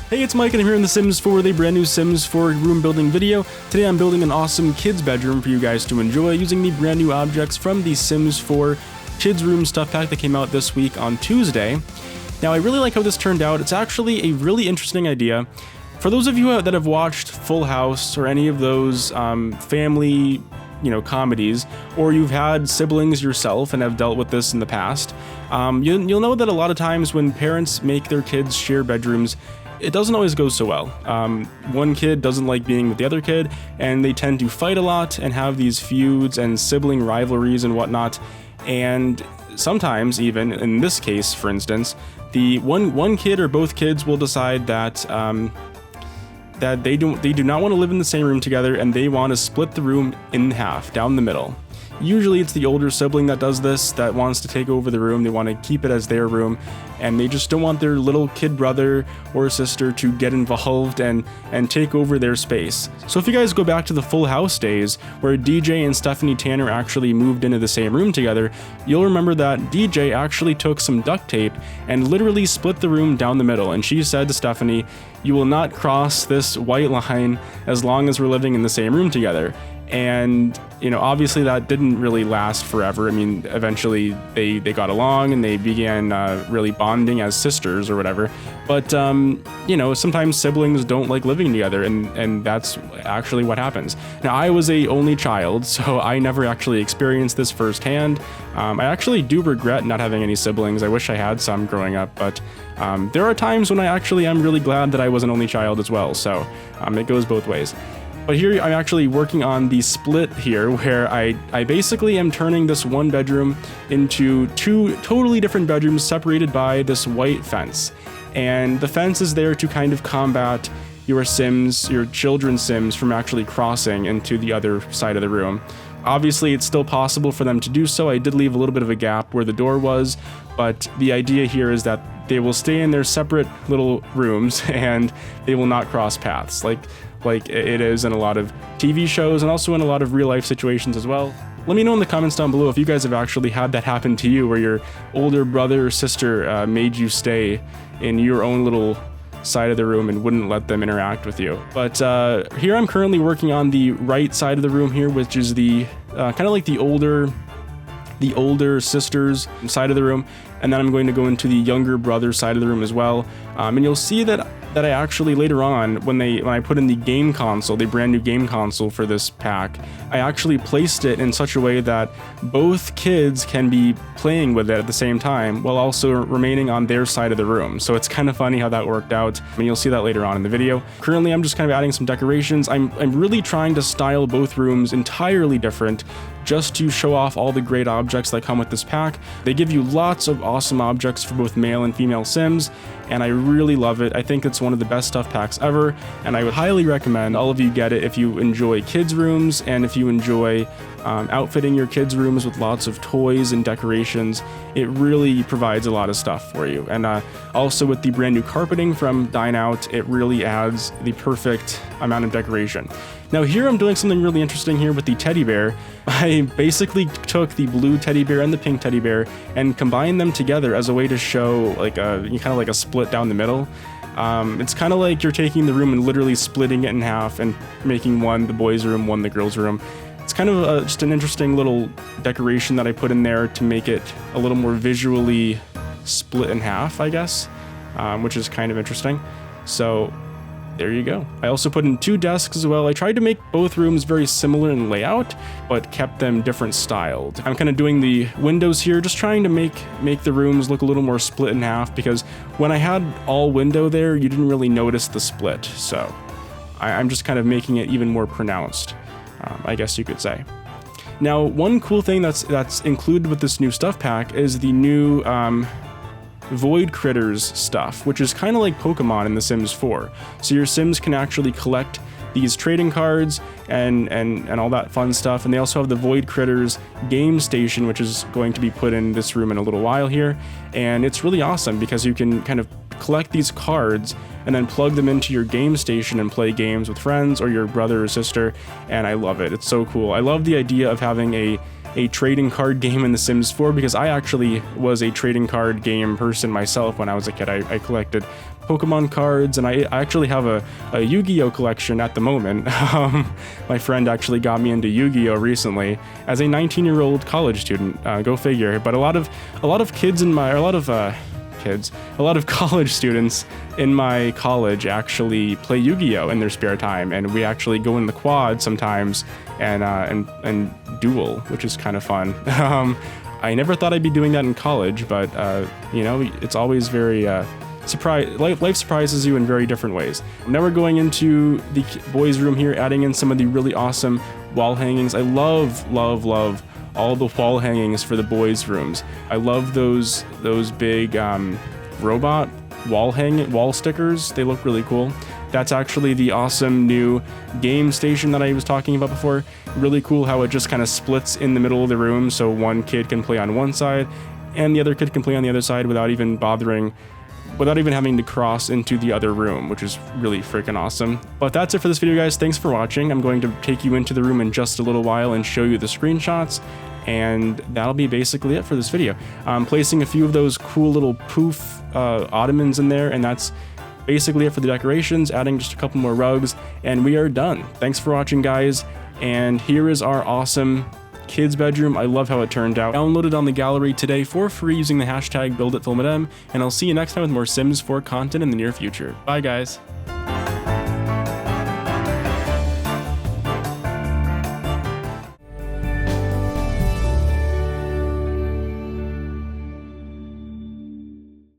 Hey, it's Mike and I'm here in The Sims 4 with a brand new Sims 4 room building video. Today I'm building an awesome kids bedroom for you guys to enjoy using the brand new objects from the Sims 4 kids room stuff pack that came out this week on Tuesday. Now I really like how this turned out. It's actually a really interesting idea. For those of you that have watched Full House or any of those family comedies, or you've had siblings yourself and have dealt with this in the past, you'll know that a lot of times when parents make their kids share bedrooms, it doesn't always go so well. One kid doesn't like being with the other kid, and they tend to fight a lot and have these feuds and sibling rivalries and whatnot. And sometimes, even in this case, for instance, the one kid or both kids will decide that that they do not want to live in the same room together, and they want to split the room in half, down the middle. Usually it's the older sibling that does this, that wants to take over the room. They want to keep it as their room, and they just don't want their little kid brother or sister to get involved and take over their space. So if you guys go back to the Full House days, where DJ and Stephanie Tanner actually moved into the same room together, you'll remember that DJ actually took some duct tape and literally split the room down the middle, and she said to Stephanie, "You will not cross this white line as long as we're living in the same room together." And obviously that didn't really last forever. I mean, eventually they got along and they began really bonding as sisters or whatever. But sometimes siblings don't like living together, and that's actually what happens. Now, I was a only child, so I never actually experienced this firsthand. I actually do regret not having any siblings. I wish I had some growing up, but there are times when I actually am really glad that I was an only child as well. So it goes both ways. But here I'm actually working on the split here, where I basically am turning this one bedroom into two totally different bedrooms separated by this white fence. And the fence is there to kind of combat your Sims, your children's Sims, from actually crossing into the other side of the room. Obviously, it's still possible for them to do so. I did leave a little bit of a gap where the door was, but the idea here is that they will stay in their separate little rooms and they will not cross paths, like it is in a lot of TV shows and also in a lot of real life situations as well. Let me know in the comments down below if you guys have actually had that happen to you, where your older brother or sister made you stay in your own little side of the room and wouldn't let them interact with you. But here I'm currently working on the right side of the room here, which is the kind of like the older sister's side of the room, and then I'm going to go into the younger brother side of the room as well. And you'll see that I actually later on, when I put in the game console, the brand new game console for this pack, I actually placed it in such a way that both kids can be playing with it at the same time while also remaining on their side of the room. So it's kind of funny how that worked out, and you'll see that later on in the video. Currently I'm just kind of adding some decorations. I'm really trying to style both rooms entirely different, just to show off all the great objects that come with this pack. They give you lots of awesome objects for both male and female Sims, and I really love it. I think it's one of the best stuff packs ever, and I would highly recommend all of you get it if you enjoy kids' rooms and if you enjoy outfitting your kids' rooms with lots of toys and decorations. It really provides a lot of stuff for you. And also with the brand new carpeting from Dine Out, it really adds the perfect amount of decoration. Now here I'm doing something really interesting here with the teddy bear. I basically took the blue teddy bear and the pink teddy bear and combined them together as a way to show kind of like a split down the middle. It's kind of like you're taking the room and literally splitting it in half and making one the boys' room, one the girls' room. It's kind of just an interesting little decoration that I put in there to make it a little more visually split in half, I guess, which is kind of interesting. So there you go. I also put in 2 desks as well. I tried to make both rooms very similar in layout, but kept them different styled. I'm kind of doing the windows here, just trying to make the rooms look a little more split in half, because when I had all window there, you didn't really notice the split. So I'm just kind of making it even more pronounced, I guess you could say. Now, one cool thing that's included with this new stuff pack is the new Void Critters stuff, which is kind of like Pokemon in The Sims 4. So your Sims can actually collect these trading cards and all that fun stuff. And they also have the Void Critters game station, which is going to be put in this room in a little while here. And it's really awesome because you can kind of collect these cards and then plug them into your game station and play games with friends or your brother or sister. And I love it. It's so cool. I love the idea of having a a trading card game in The Sims 4, because I actually was a trading card game person myself when I was a kid. I collected Pokemon cards, and I actually have a Yu-Gi-Oh collection at the moment. My friend actually got me into Yu-Gi-Oh recently as a 19-year-old college student. Go figure. But a lot of kids in my, a lot of college students in my college actually play Yu-Gi-Oh in their spare time, and we actually go in the quad sometimes and duel, which is kind of fun. I never thought I'd be doing that in college, but you know, it's always very life surprises you in very different ways. Now we're going into the boys' room here, adding in some of the really awesome wall hangings. I love all the wall hangings for the boys' rooms. I love those big robot wall stickers. They look really cool. That's actually the awesome new game station that I was talking about before. Really cool how it just kind of splits in the middle of the room, so one kid can play on one side and the other kid can play on the other side without even having to cross into the other room, which is really freaking awesome. But that's it for this video, guys. Thanks for watching. I'm going to take you into the room in just a little while and show you the screenshots, and that'll be basically it for this video. I'm placing a few of those cool little poof ottomans in there, and that's basically it for the decorations, adding just a couple more rugs, and we are done. Thanks for watching, guys, and here is our awesome kids bedroom. I love how it turned out. Download it on the gallery today for free using the hashtag BuildItFilmItM, and I'll see you next time with more Sims 4 content in the near future. Bye, guys.